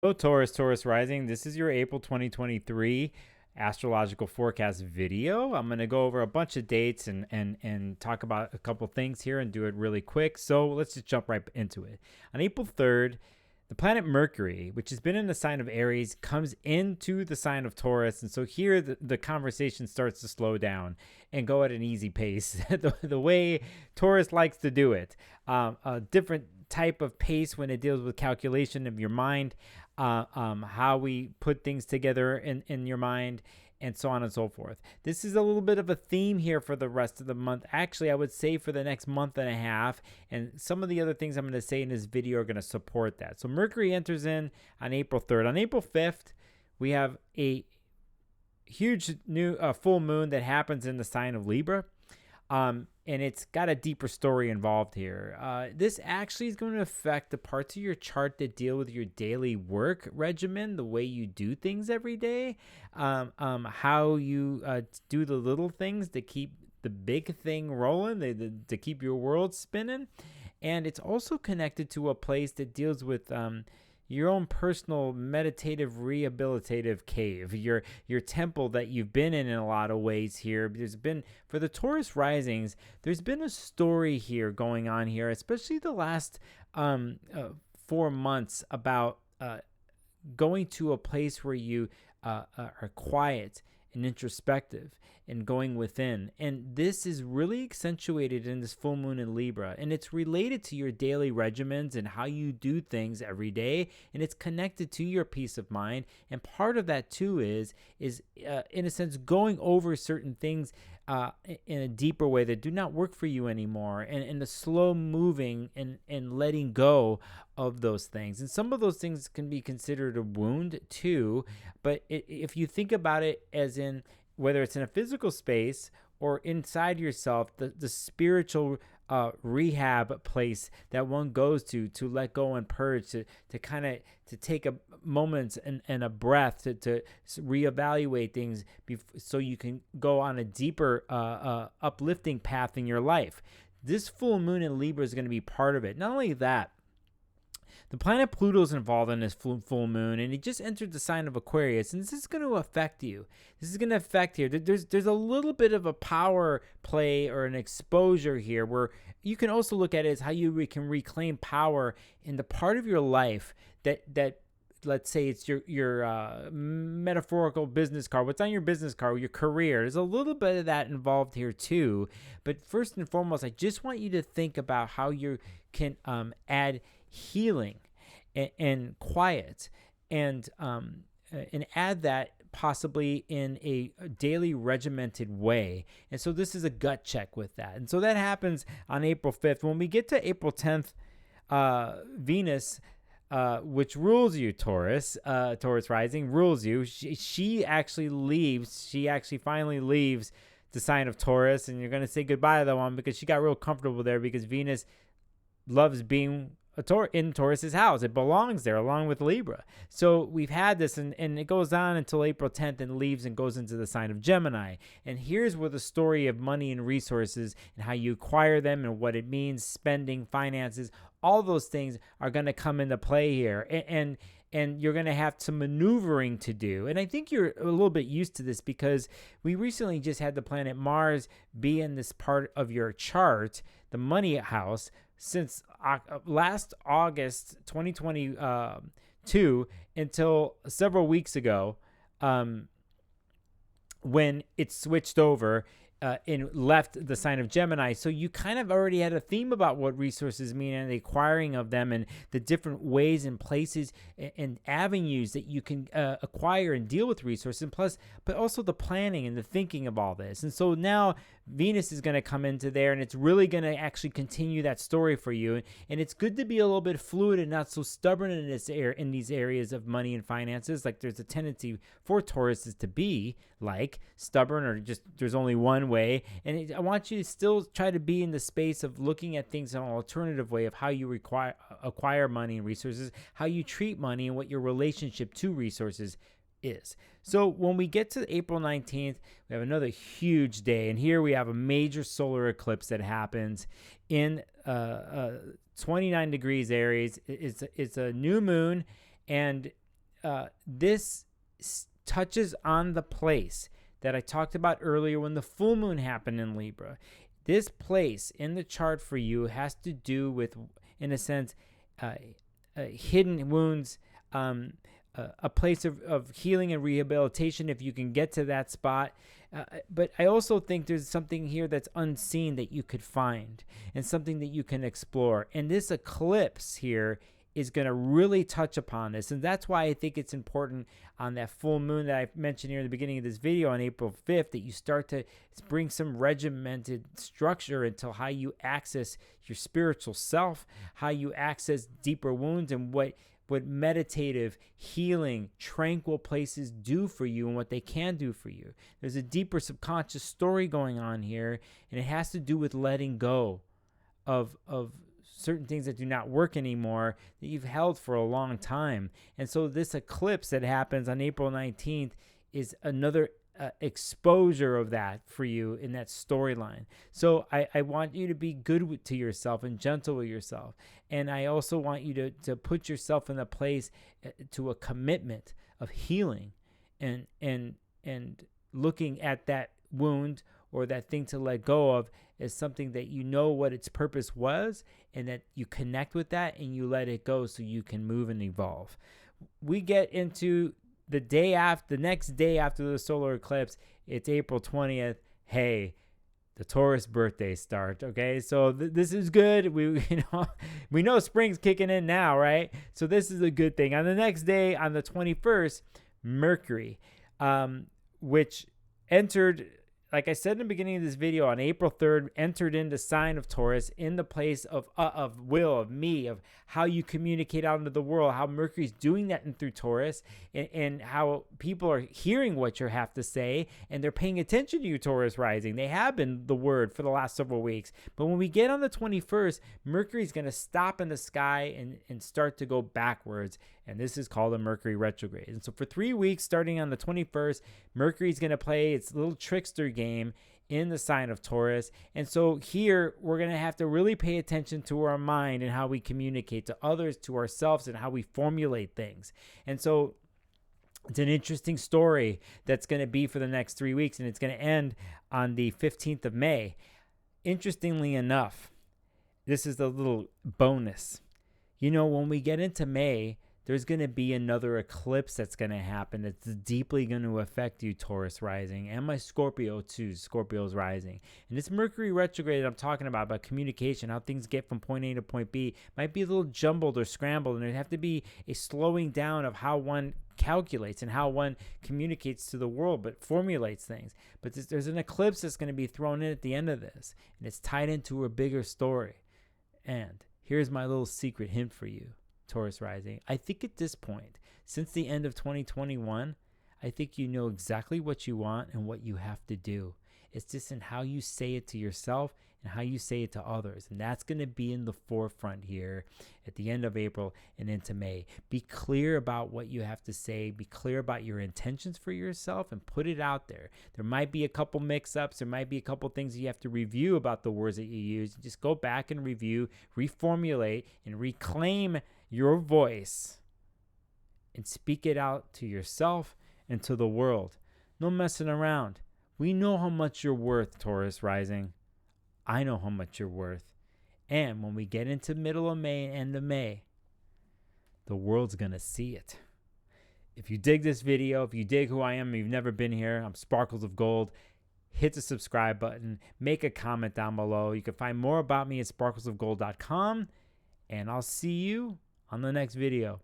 Hello, Taurus rising. This is your April 2023 astrological forecast video. I'm going to go over a bunch of dates and talk about a couple things here and do it really quick. So let's just jump right into it. On April 3rd, the planet Mercury, which has been in the sign of Aries, comes into the sign of Taurus. And so here the conversation starts to slow down and go at an easy pace, the way Taurus likes to do it. A different type of pace when it deals with calculation of your mind, how we put things together in your mind, and so on and so forth. This is a little bit of a theme here for the rest of the month. Actually, I would say for the next month and a half, and some of the other things I'm going to say in this video are going to support that. So Mercury enters in on April 3rd. On April 5th, we have a huge new full moon that happens in the sign of Libra. And it's got a deeper story involved here. This actually is going to affect the parts of your chart that deal with your daily work regimen, the way you do things every day, how you do the little things to keep the big thing rolling, to keep your world spinning. And it's also connected to a place that deals with your own personal meditative rehabilitative cave, your temple that you've been in a lot of ways here. There's been, for the Taurus risings, there's been a story here going on here, especially the last 4 months, about going to a place where you are quiet and introspective and going within. And this is really accentuated in this full moon in Libra, and it's related to your daily regimens and how you do things every day, and it's connected to your peace of mind. And part of that too is in a sense going over certain things in a deeper way that do not work for you anymore, and the slow moving and letting go of those things. And some of those things can be considered a wound too, but if you think about it as in whether it's in a physical space or inside yourself, the spiritual rehab place that one goes to let go and purge, to kind of to take a moment and a breath to reevaluate things so you can go on a deeper uplifting path in your life. This full moon in Libra is going to be part of it. Not only that, the planet Pluto is involved in this full moon, and it just entered the sign of Aquarius, and this is going to affect you. This is going to affect here. There's a little bit of a power play or an exposure here, where you can also look at it as how you can reclaim power in the part of your life that let's say it's your metaphorical business card. What's on your business card? Your career. There's a little bit of that involved here too. But first and foremost, I just want you to think about how you can add healing and quiet, and add that possibly in a daily regimented way. And so this is a gut check with that. And so that happens on April 5th. When we get to April 10th, Venus, which rules you, Taurus rising, rules you. She actually leaves. She actually finally leaves the sign of Taurus, and you're going to say goodbye to that one because she got real comfortable there, because Venus loves being in Taurus's house. It belongs there along with Libra. So we've had this, and it goes on until April 10th and leaves and goes into the sign of Gemini. And here's where the story of money and resources and how you acquire them and what it means, spending, finances, all those things are going to come into play here. And you're going to have some maneuvering to do. And I think you're a little bit used to this because we recently just had the planet Mars be in this part of your chart, the money house, since last August 2022 until several weeks ago, when it switched over and left the sign of Gemini. So you kind of already had a theme about what resources mean and the acquiring of them, and the different ways and places and avenues that you can acquire and deal with resources, and plus, but also the planning and the thinking of all this. And so now Venus is going to come into there, and it's really going to actually continue that story for you. And it's good to be a little bit fluid and not so stubborn in these areas of money and finances. Like there's a tendency for Tauruses to be like stubborn, or just there's only one way. And I want you to still try to be in the space of looking at things in an alternative way of how you acquire money and resources, how you treat money, and what your relationship to resources is. So when we get to April 19th, we have another huge day. And here we have a major solar eclipse that happens in 29 degrees Aries. It's a new moon, and this touches on the place that I talked about earlier when the full moon happened in Libra. This place in the chart for you has to do with, in a sense, hidden wounds, a place of healing and rehabilitation if you can get to that spot. But I also think there's something here that's unseen that you could find and something that you can explore. And this eclipse here is going to really touch upon this. And that's why I think it's important on that full moon that I mentioned here in the beginning of this video on April 5th that you start to bring some regimented structure into how you access your spiritual self, how you access deeper wounds, and what meditative, healing, tranquil places do for you and what they can do for you. There's a deeper subconscious story going on here, and it has to do with letting go of certain things that do not work anymore that you've held for a long time. And so this eclipse that happens on April 19th is another exposure of that for you in that storyline. So I want you to be good to yourself and gentle with yourself. And I also want you to put yourself in a place to a commitment of healing and looking at that wound or that thing to let go of as something that you know what its purpose was, and that you connect with that and you let it go so you can move and evolve. We get into the next day after the solar eclipse. It's April 20th. Hey, the Taurus birthday start. Okay, so this is good. We know spring's kicking in now, right? So this is a good thing. On the next day, on the 21st, Mercury, which entered, like I said in the beginning of this video, on April 3rd, entered into sign of Taurus in the place of will, of me, of how you communicate out into the world, how Mercury's doing that in through Taurus, and how people are hearing what you have to say, and they're paying attention to you, Taurus rising. They have been the word for the last several weeks. But when we get on the 21st, Mercury's going to stop in the sky and start to go backwards. And this is called a Mercury Retrograde. And so for 3 weeks, starting on the 21st, Mercury's going to play its little trickster game in the sign of Taurus. And so here, we're going to have to really pay attention to our mind and how we communicate to others, to ourselves, and how we formulate things. And so it's an interesting story that's going to be for the next 3 weeks, and it's going to end on the 15th of May. Interestingly enough, this is the little bonus. When we get into May, there's going to be another eclipse that's going to happen that's deeply going to affect you, Taurus rising, and my Scorpio too, Scorpio's rising. And this Mercury retrograde that I'm talking about communication, how things get from point A to point B, might be a little jumbled or scrambled, and there'd have to be a slowing down of how one calculates and how one communicates to the world, but formulates things. But there's an eclipse that's going to be thrown in at the end of this, and it's tied into a bigger story. And here's my little secret hint for you, Taurus rising. I think at this point, since the end of 2021, I think you know exactly what you want and what you have to do. It's just in how you say it to yourself and how you say it to others. And that's going to be in the forefront here at the end of April and into May. Be clear about what you have to say. Be clear about your intentions for yourself and put it out there. There might be a couple mix-ups. There might be a couple things you have to review about the words that you use. Just go back and review, reformulate, and reclaim your voice and speak it out to yourself and to the world. No messing around. We know how much you're worth, Taurus rising. I know how much you're worth. And when we get into middle of May and end of May, the world's going to see it. If you dig this video, if you dig who I am, and you've never been here, I'm Sparkles of Gold. Hit the subscribe button. Make a comment down below. You can find more about me at sparklesofgold.com. And I'll see you on the next video.